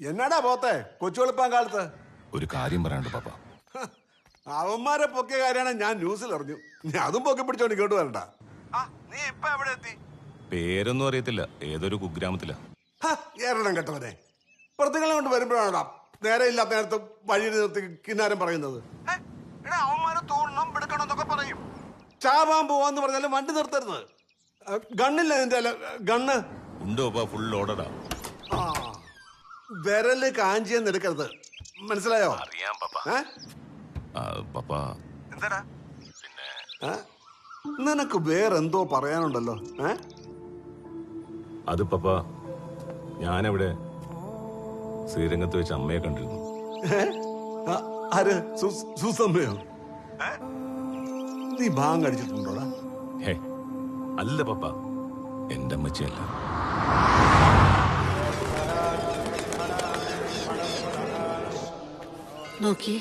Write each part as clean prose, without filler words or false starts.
എന്നാടാ പോത്തെ കൊച്ചുവെളുപ്പാൻ കാലത്ത്? ഒരു കാര്യം പറയാനുണ്ട് പാപ്പ. അവന്മാരെ പൊക്കിയ കാര്യമാണ് ഞാൻ ന്യൂസിൽ അറിഞ്ഞു. നീ അതും പൊക്കി പിടിച്ചോണ്ട് ഇങ്ങോട്ട് വരണ്ട. നീ ഇപ്പൊ എവിടെ എത്തി? പേരൊന്നും അറിയത്തില്ല, ഏതൊരു കുഗ്രാമത്തില. ഏറണം കേട്ടവനെ, പ്രതികളെ കൊണ്ട് വരുമ്പോഴാണ് നേരെ ഇല്ലാത്ത നേരത്ത് വഴി നിർത്തി കിന്നാരം പറയുന്നത്. അവന്മാരെ തോന്നണം എടുക്കണം എന്നൊക്കെ പറയും. ചാവാൻ പോവാന്ന് പറഞ്ഞാലും വണ്ടി നിർത്തരുത്. ഗണ്ണില്ല നിന്റെ ഗണ്ണ് ഉണ്ടോ? ഫുൾ ലോഡഡാ. വിരല് കാഞ്ചിയെന്ന് എടുക്കരുത്, മനസ്സിലായോ? അറിയാം പപ്പ. എന്താടാ പിന്നെ നിനക്ക് വേറെന്തോ പറയാനുണ്ടല്ലോ? അത് പപ്പ, ഞാനവിടെ ശ്രീരംഗത്ത് വെച്ച് അമ്മയെ കണ്ടിരുന്നു. ആര്? സുസമ്മയോ? നീ ഭാഗം കഴിച്ചിട്ടുണ്ടോടാ? ഹേ അല്ല പപ്പ, എന്റെ അമ്മച്ചിയല്ല. നോക്കി,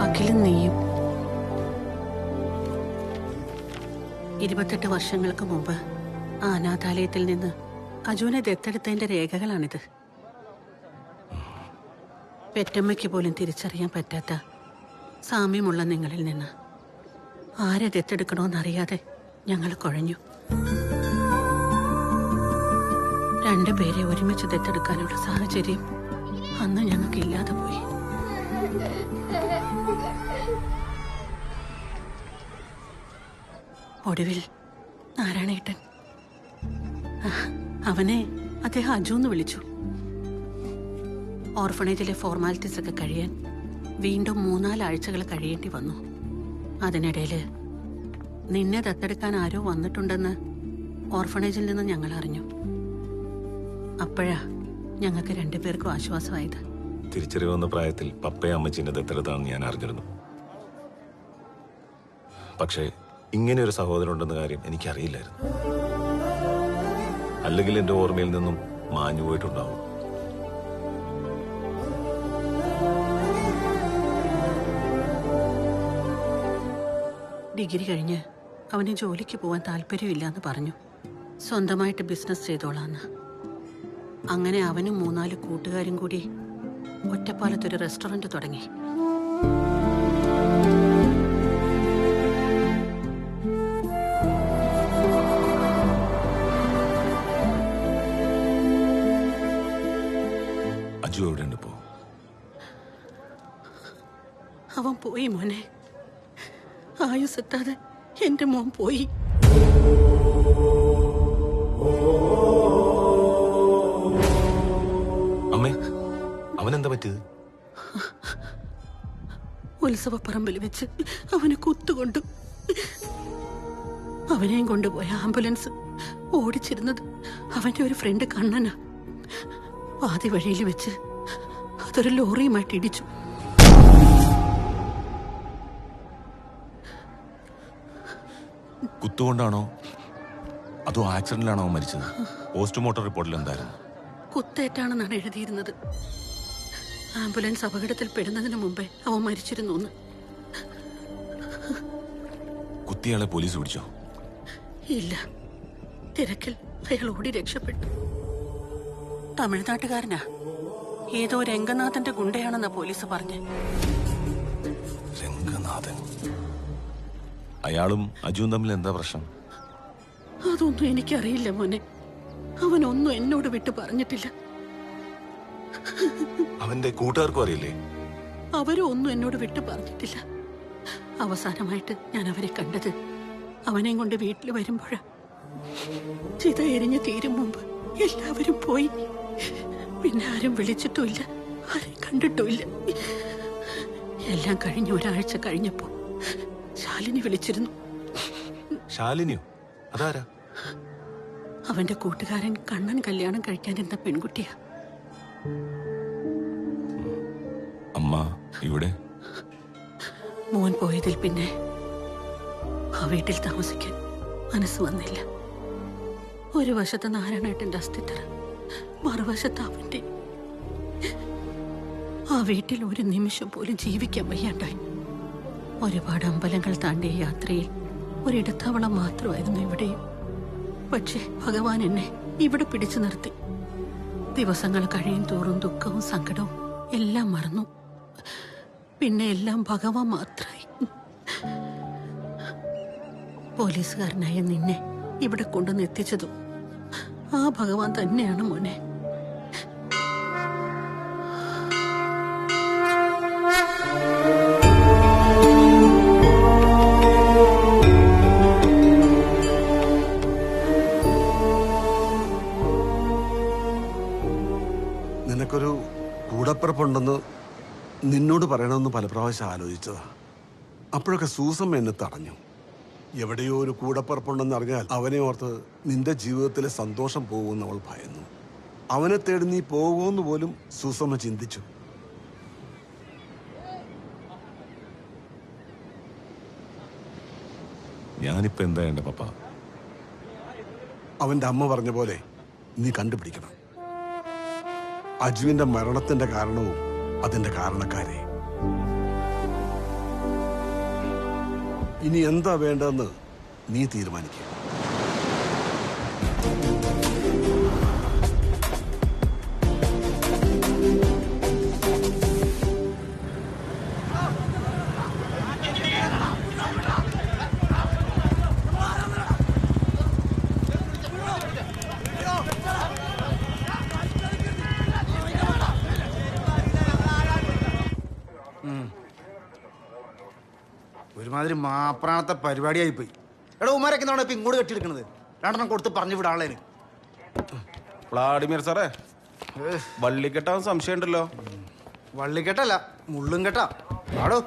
അഖിലും നീയും 28 വർഷങ്ങൾക്ക് മുമ്പ് ആ അനാഥാലയത്തിൽ നിന്ന് അജുവിനെ ദത്തെടുത്തതിന്റെ രേഖകളാണിത്. പെറ്റമ്മയ്ക്ക് പോലും തിരിച്ചറിയാൻ പറ്റാത്ത സാമ്യമുള്ള നിങ്ങളിൽ നിന്ന് ആരെ ദത്തെടുക്കണമെന്നറിയാതെ ഞങ്ങൾ കുഴഞ്ഞു. 2 പേരെ ഒരുമിച്ച് ദത്തെടുക്കാനുള്ള സാഹചര്യം അന്ന് ഞങ്ങൾക്ക് ഇല്ലാതെ പോയി. ഒടുവിൽ നാരായണേട്ടൻ, അവനെ അദ്ദേഹം അജു എന്ന് വിളിച്ചു. ഓർഫണേജിലെ ഫോർമാലിറ്റീസ് ഒക്കെ കഴിയാൻ വീണ്ടും 3-4 ആഴ്ചകൾ കഴിയേണ്ടി വന്നു. അതിനിടയിൽ നിന്നെ ദത്തെടുക്കാൻ ആരോ വന്നിട്ടുണ്ടെന്ന് ഓർഫണേജിൽ നിന്ന് ഞങ്ങൾ അറിഞ്ഞു. അപ്പോഴാ ഞങ്ങൾക്ക് 2 പേർക്കും ആശ്വാസമായത്. തിരിച്ചറിയുന്ന പ്രായത്തിൽ പപ്പയെ അമ്മച്ചിന്റെ ദത്തെടുത്താണെന്ന് ഞാൻ അറിഞ്ഞിരുന്നു. പക്ഷേ ഇങ്ങനെ ഒരു സഹോദരൻ ഉണ്ടെന്ന കാര്യം എനിക്കറിയില്ലായിരുന്നു. അല്ലെങ്കിൽ എന്റെ ഓർമ്മയിൽ നിന്നും മാഞ്ഞു പോയിട്ടുണ്ടാവും. ഡിഗ്രി കഴിഞ്ഞ് അവന് ജോലിക്ക് പോകാൻ താല്പര്യമില്ലാന്ന് പറഞ്ഞു. സ്വന്തമായിട്ട് ബിസിനസ് ചെയ്തോളാന്ന്. അങ്ങനെ അവനും 3-4 കൂട്ടുകാരും കൂടി ഒറ്റപ്പാലത്തൊരു റെസ്റ്റോറന്റ് തുടങ്ങി. അജു എവിടെയുണ്ട് ഇപ്പോ? അവൻ പോയി മോനെ. ആയുസെത്താതെ എന്റെ മോൻ പോയി. അമ്മേ, അവനെന്താ പറ്റിയത്? ഉത്സവപ്പറമ്പിൽ വെച്ച് അവനെ കുത്തുകൊണ്ടു. അവനെയും കൊണ്ടുപോയ ആംബുലൻസ് ഓടിച്ചിരുന്നത് അവന്റെ ഒരു ഫ്രണ്ട് കണ്ണനാ. പാതി വഴിയിൽ വെച്ച് അതൊരു ലോറിയുമായിട്ട് ഇടിച്ചു. കുത്തുകൊണ്ടാണോ അതോ ആക്സിഡന്റിലാണോ മരിച്ചത്? പോസ്റ്റ്മോർട്ടം റിപ്പോർട്ടിൽ എന്തായിരുന്നു? കുത്തേറ്റാണെന്നാണ് എഴുതിയിരുന്നത്. ആംബുലൻസ് അപകടത്തിൽ പെടുന്നതിന് മുമ്പേ അവൻ മരിച്ചിരുന്നു. കുത്തിയാളെ പോലീസ് പിടിച്ചോ? ഇല്ല, തിരക്കിൽ അയാൾ ഓടി രക്ഷപ്പെട്ടു. തമിഴ്നാട്ടുകാരനാ. ഏതോ രംഗനാഥന്റെ ഗുണ്ടയാണെന്നാ പോലീസ് പറഞ്ഞ്. രംഗനാഥൻ? അയാളും അജുവും തമ്മിൽ എന്താ പ്രശ്നം? അതൊന്നും എനിക്കറിയില്ല മോനെ. അവനൊന്നും എന്നോട് വിട്ടു പറഞ്ഞിട്ടില്ല. അവന്റെ കൂട്ടുകാർക്കും അറിയില്ലേ? അവരും ഒന്നും എന്നോട് വിട്ടു പറഞ്ഞിട്ടില്ല. അവസാനമായിട്ട് ഞാൻ അവരെ കണ്ടത് അവനെയും കൊണ്ട് വീട്ടിൽ വരുമ്പോഴാ. ചിത എരിഞ്ഞ് തീരും മുമ്പ് എല്ലാവരും പോയി. പിന്നെ ആരും വിളിച്ചിട്ടുമില്ല, ആരെയും കണ്ടിട്ടുമില്ല. എല്ലാം കഴിഞ്ഞ് 1 ആഴ്ച കഴിഞ്ഞപ്പോ ശാലിനി വിളിച്ചിരുന്നു. ശാലിനിയോ? അതാരാ? അവന്റെ കൂട്ടുകാരൻ കണ്ണൻ കല്യാണം കഴിക്കാനിരുന്ന പെൺകുട്ടിയാ. അമ്മ ഇവിടെ? മോൻ പോയതിൽ പിന്നെ ആ വീട്ടിൽ താമസിക്കാൻ മനസ്സ് വന്നില്ല. ഒരു വശത്ത് നാരായണേട്ടന്റെ അസ്ഥിത്തറ, മറുവശത്ത് അവന്റെ. ആ വീട്ടിൽ ഒരു നിമിഷം പോലും ജീവിക്കാൻ വയ്യാണ്ടായി. ഒരുപാട് അമ്പലങ്ങൾ താണ്ടിയ യാത്രയിൽ ഒരിടത്താവളം മാത്രമായിരുന്നു ഇവിടെയും. പക്ഷേ ഭഗവാൻ എന്നെ ഇവിടെ പിടിച്ചു നിർത്തി. ദിവസങ്ങൾ കഴിയും തോറും ദുഃഖവും സങ്കടവും എല്ലാം മറന്നു. പിന്നെ എല്ലാം ഭഗവാൻ മാത്രമായി. പോലീസുകാരനായ നിന്നെ ഇവിടെ കൊണ്ടുവന്ന് എത്തിച്ചതും ആ ഭഗവാൻ തന്നെയാണ് മോനെ. നിനക്കൊരു കൂടപ്പിറപ്പുണ്ടെന്ന് നിന്നോട് പറയണമെന്ന് പല പ്രാവശ്യം ആലോചിച്ചതാ. അപ്പോഴൊക്കെ സൂസമ്മ എന്നെ തടഞ്ഞു. എവിടെയോ ഒരു കൂടപ്പിറപ്പുണ്ടെന്ന് അറിഞ്ഞാൽ അവനെ ഓർത്ത് നിന്റെ ജീവിതത്തിലെ സന്തോഷം പോകുമെന്ന് അവൾ ഭയന്നു. അവനെ തേടി നീ പോകുമെന്ന് പോലും സൂസമ്മ ചിന്തിച്ചു. ഞാനിപ്പോ എന്താ വേണ്ട പപ്പ? അവന്റെ അമ്മ പറഞ്ഞ പോലെ നീ കണ്ടുപിടിക്കണം അജുവിന്റെ മരണത്തിന്റെ കാരണവും അതിന്റെ കാരണക്കാരെ. ഇനി എന്താ വേണ്ടതെന്ന് നീ തീരുമാനിക്കുക. ഒരുമാതിരി മാപ്രാണത്തെ പരിപാടിയായിപ്പോയി. എടാ ഉമാരൊക്കെ എന്താണ് ഇപ്പൊ ഇങ്ങോട്ട് കെട്ടിയെടുക്കണത്? രണ്ടെണ്ണം കൊടുത്ത് പറഞ്ഞു വിടാളേന്. വ്ളാഡിമിർ സാറേ, വള്ളിക്കെട്ടാൻ സംശയമുണ്ടല്ലോ. വള്ളിക്കെട്ടല്ല, മുള്ളും കെട്ടാ. ആടോ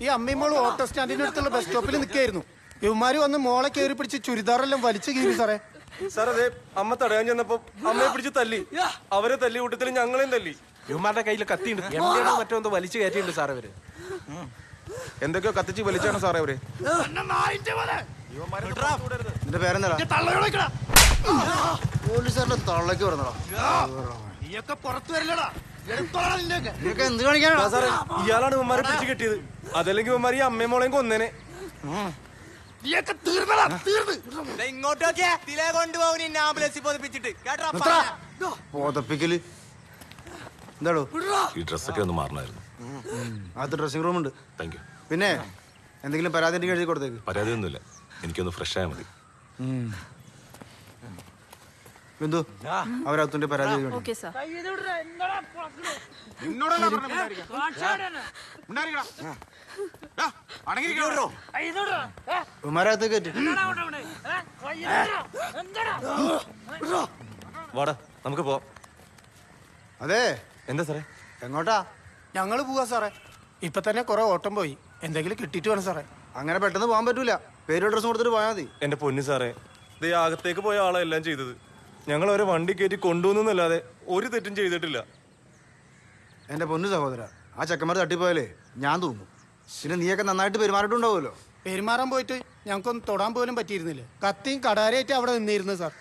ഈ അമ്മയും ഓട്ടോ സ്റ്റാൻഡിന്റെ അടുത്തുള്ള ബസ് സ്റ്റോപ്പിൽ നിൽക്കായിരുന്നു. ഇവന്മാര് വന്ന് മോളെ കയറി പിടിച്ച് ചുരിദാറെല്ലാം വലിച്ചു കീറി സാറേ. സാർ അതെ, അമ്മ തടയാൻ ചെന്നപ്പോ അമ്മയെ പിടിച്ച് തല്ലി. അവരെ തല്ലി കൂട്ടത്തിൽ ഞങ്ങളെയും തല്ലി. ഇവന്മാരുടെ കയ്യിൽ കത്തിയുണ്ട്, മറ്റോ എന്തോ വലിച്ചു കയറ്റിയുണ്ട് സാർ. അവര് എന്തൊക്കെയോ കത്തിച്ച് വലിച്ചാണ് സാറേ അവര്. നിന്റെ പേരെന്താ? പോലീസുകാരുടെ തള്ളക്ക് പറഞ്ഞടാ. നിനക്ക് എന്ത് കാണിക്കാനാ സാറേ? ഇയാളാണ് ഇവന്മാരെ പിടിച്ച് കെട്ടിയത്. അതല്ലെങ്കിൽ ഇവന്മാർ ഈ അമ്മയും മോളെയും കൊന്നേനെ. പോതപ്പിക്കല് എന്താടോ? ഈ ഡ്രസ്സൊക്കെ ഒന്ന് മാറണമായിരുന്നു. അത് ഡ്രസ്സിംഗ് റൂം ഉണ്ട്. Thank you. പിന്നെ എന്തെങ്കിലും പരാതി ഉണ്ടെങ്കിൽ എഴുതി കൊടുത്തേക്ക്. പരാതിയൊന്നുമില്ല, എനിക്കൊന്ന് ഫ്രഷ് ആയാൽ മതി. ബിന്ദു, അവരകത്തുണ്ട് പരാതി എഴുതി കൊടുക്ക്. Okay sir. ഉമ്മാരകത്ത് കയറ്റി. വാടാ നമുക്ക് പോവാം. അതെ, എന്താ സാറേ? എങ്ങോട്ടാ? ഞങ്ങള് പോവാ സാറേ. ഇപ്പൊ തന്നെ കുറെ ഓട്ടം പോയി. എന്തെങ്കിലും കിട്ടിയിട്ട് വേണം സാറേ. അങ്ങനെ പെട്ടെന്ന് പോകാൻ പറ്റൂല. പേരും ഡ്രസ്സും കൊടുത്തിട്ട് പോയാൽ മതി. എന്റെ പൊന്നു സാറേ, ഇത് അകത്തേക്ക് പോയ ആളെ എല്ലാം ചെയ്തത്. ഞങ്ങൾ അവരെ വണ്ടി കയറ്റി കൊണ്ടുവന്നല്ലാതെ ഒരു തെറ്റും ചെയ്തിട്ടില്ല. എന്റെ പൊന്നു സഹോദര, ആ ചെക്കന്മാർ തട്ടിപ്പോയാലേ ഞാൻ തൂങ്ങും. പിന്നെ നീയൊക്കെ നന്നായിട്ട് പെരുമാറിയിട്ടുണ്ടാവുമല്ലോ. പെരുമാറാൻ പോയിട്ട് ഞങ്ങൾക്കൊന്നും തൊടാൻ പോലും പറ്റിയിരുന്നില്ല. കത്തിയും കടാരയായിട്ട് അവിടെ നിന്നിരുന്നു സാർ.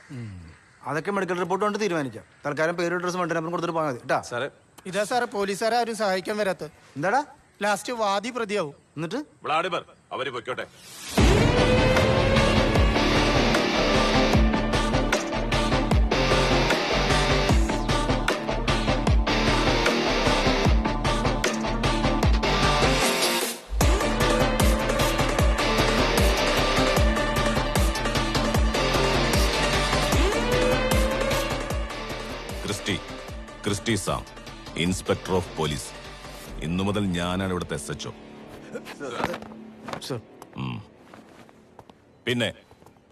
അതൊക്കെ മെഡിക്കൽ റിപ്പോർട്ട് കൊണ്ട് തീരുമാനിക്കാം. തൽക്കാലം പേരും ഡ്രസ്സും വണ്ടി നമ്പറും കൊടുത്തിട്ട് പോയാൽ മതി കേട്ടാ. സാറേ, ഇതാ സാറേ പോലീസുകാരെ ആരും സഹായിക്കാൻ വരാത്തത്. എന്താടാ? ലാസ്റ്റ് വാദി പ്രതിയാവും. എന്നിട്ട് വ്ളാഡിമിർ, അവര് പൊയ്ക്കോട്ടെ. Christy Sam, inspector of police. ഇന്നു മുതൽ ഞാനാണ് ഇവിടുത്തെ SHO. പിന്നെ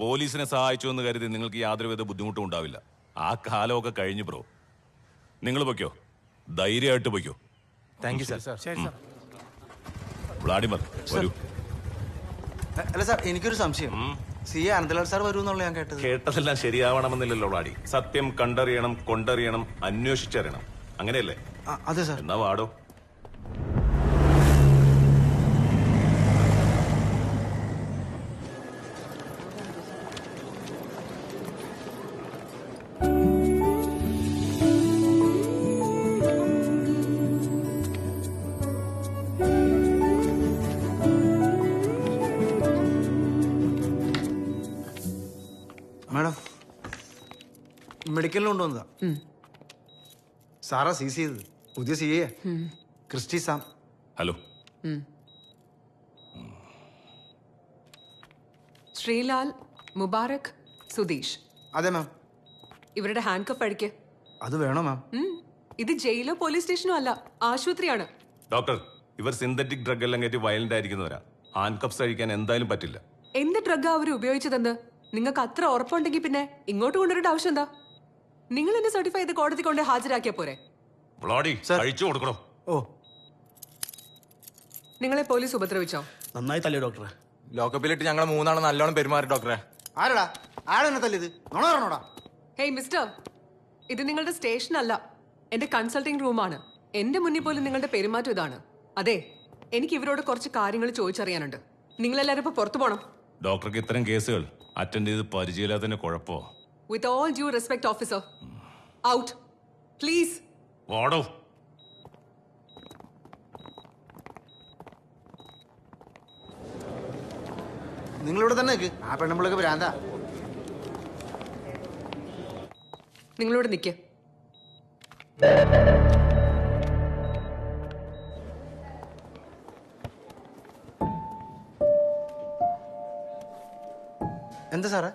പോലീസിനെ സഹായിച്ചു എന്ന് കരുതി നിങ്ങൾക്ക് യാതൊരുവിധ ബുദ്ധിമുട്ടും ഉണ്ടാവില്ല. ആ കാലമൊക്കെ കഴിഞ്ഞു ബ്രോ. നിങ്ങൾ പൊയ്ക്കോ, ധൈര്യമായിട്ട് പൊയ്ക്കോ. Thank you sir. ശരി സാർ. വ്ളാഡിമിർ വരൂ. അല്ല സാർ, എനിക്കൊരു സംശയം. സി എ അനന്തലാൽ സാർ വരുമെന്നുള്ള ഞാൻ കേട്ടത്. കേട്ടതെല്ലാം ശരിയാവണമെന്നില്ലല്ലോ ബ്ലാഡി. സത്യം കണ്ടറിയണം, കൊണ്ടറിയണം, അന്വേഷിച്ചറിയണം. അങ്ങനെയല്ലേ? അതെ സാർ. എന്നാ വാടോ. മാഡം, മെഡിക്കലിന് കൊണ്ടുവന്നതാ. സാറാ സീസ് ചെയ്തത്. പുതിയ C A Christy Sam. Hello. Srilal, Mubarak, Sudheesh. അതെ മാം. ഇവരുടെ ഹാൻഡ് കഫ് അഴിക്ക്. അത് വേണോ മാം? ഇത് ജയിലോ പോലീസ് സ്റ്റേഷനോ അല്ല, ആശുപത്രിയാണ്. ഡോക്ടർ, ഇവർ സിന്തറ്റിക് ഡ്രഗ് എല്ലാം കയറ്റി വയലന്റ് ആയിരിക്കുന്നവരാ. ഹാൻഡ് കപ്സ് അഴിക്കാൻ എന്തായാലും പറ്റില്ല. എന്ത് ഡ്രഗാ അവർ ഉപയോഗിച്ചതെന്ന് നിങ്ങൾക്ക് അത്ര ഉറപ്പുണ്ടെങ്കിൽ പിന്നെ ഇങ്ങോട്ട് കൊണ്ടുവരേണ്ട ആവശ്യം എന്താ? നിങ്ങൾ എന്നെ സർട്ടിഫൈ ചെയ്ത് കോടതി കൊണ്ട് ഹാജരാക്കിയ പോരെ? ബ്ലാഡി, അഴിച്ചു കൊടുക്കണോ? ഓ, നിങ്ങളെ പോലീസ് ഉപദ്രവിച്ചോ? നന്നായി തല്ലേ ഡോക്ടറെ. ലോക്കപ്പിലിട്ട് ഞങ്ങൾ മൂന്നാണ് നല്ലോണം പെരുമാറി ഡോക്ടറെ. ആരടാ ആരെന്നെ തല്ലിയത്? നോണ പറഞ്ഞോടാ. ഹേയ് മിസ്റ്റർ, ഇത് നിങ്ങളുടെ സ്റ്റേഷൻ അല്ല, എന്റെ കൺസൾട്ടിംഗ് റൂമാണ്. എന്റെ മുന്നിൽ പോലും നിങ്ങളുടെ പെരുമാറ്റം ഇതാണ്. അതെ, എനിക്ക് ഇവരോട് കുറച്ച് കാര്യങ്ങൾ ചോദിച്ചറിയാനുണ്ട്. നിങ്ങളെല്ലാരും ഇപ്പൊ പുറത്തു പോണം. ഡോക്ടർക്ക് ഇത്തരം കേസുകൾ അറ്റൻഡ് ചെയ്ത് പരിചയമില്ലാത്തതിന്റെ കുഴപ്പമോ? With all due respect officer, out please. വാടോ. നിങ്ങളിവിടെ തന്നെ നിൽക്ക്. ആ പെണ്ണുമ്പിളൊക്കെ ഭ്രാന്താ. നിങ്ങളോട് നിൽക്ക്. എന്താ സാറേ?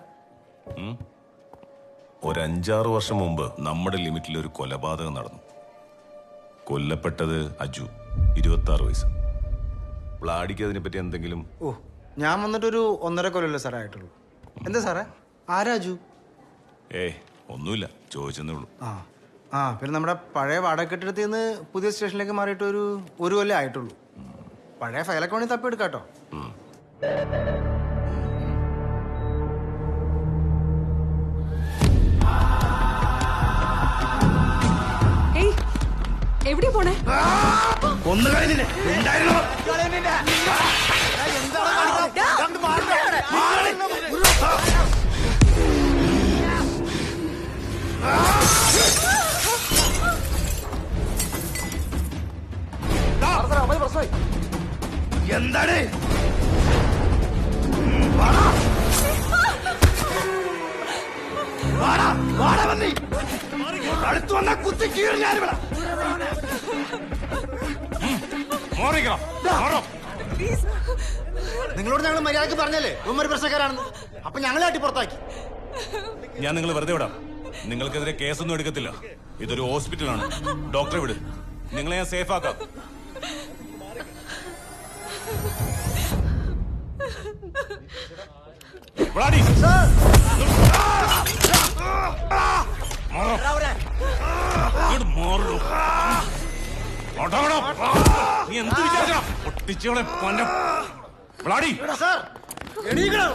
ഒരു 5-6 വർഷം മുമ്പ് നമ്മുടെ ലിമിറ്റിൽ ഒരു കൊലപാതകം നടന്നു. കൊല്ലപ്പെട്ടത് അജു, 26 വയസ്സ്. ബ്ലാഡിക്ക് അതിനെപ്പറ്റി എന്തെങ്കിലും? ഓ, ഞാൻ വന്നിട്ടൊരു 1.5 കൊല്ലമല്ലേ സാറേ ആയിട്ടുള്ളൂ. എന്താ സാറേ, ആരാജു? ഒന്നുമില്ല, ചോദിച്ചെന്നേ ഉള്ളൂ. പിന്നെ നമ്മുടെ പഴയ വാടകക്കെട്ടിടത്തിൽ നിന്ന് പുതിയ സ്റ്റേഷനിലേക്ക് മാറിയിട്ട് ഒരു കൊല്ലം ആയിട്ടുള്ളൂ. പഴയ ഫയലൊക്കെ വേണമെങ്കിൽ തപ്പിയെടുക്കാട്ടോ. എവിടെയാ പോണേ? എന്താണ്? അടുത്ത് വന്ന കുത്തി കീറി ഞാനിവിടെ. നിങ്ങളോട് ഞങ്ങൾ മര്യാദക്ക് പറഞ്ഞല്ലേ ഇവന്മാര് പ്രശ്നക്കാരാണെന്ന്. അപ്പൊ ഞങ്ങളെ ആട്ടി പുറത്താക്കി. ഞാൻ നിങ്ങൾ വെറുതെ വിടാം. നിങ്ങൾക്കെതിരെ കേസൊന്നും എടുക്കത്തില്ല. ഇതൊരു ഹോസ്പിറ്റലാണ്. ഡോക്ടറെ വിട്, നിങ്ങളെ ഞാൻ സേഫ് ആക്കാം. നീ എന്ത് വിചാരിച്ചാ? ഒട്ടിച്ചോളെ. സാർ, എണീക്കണം.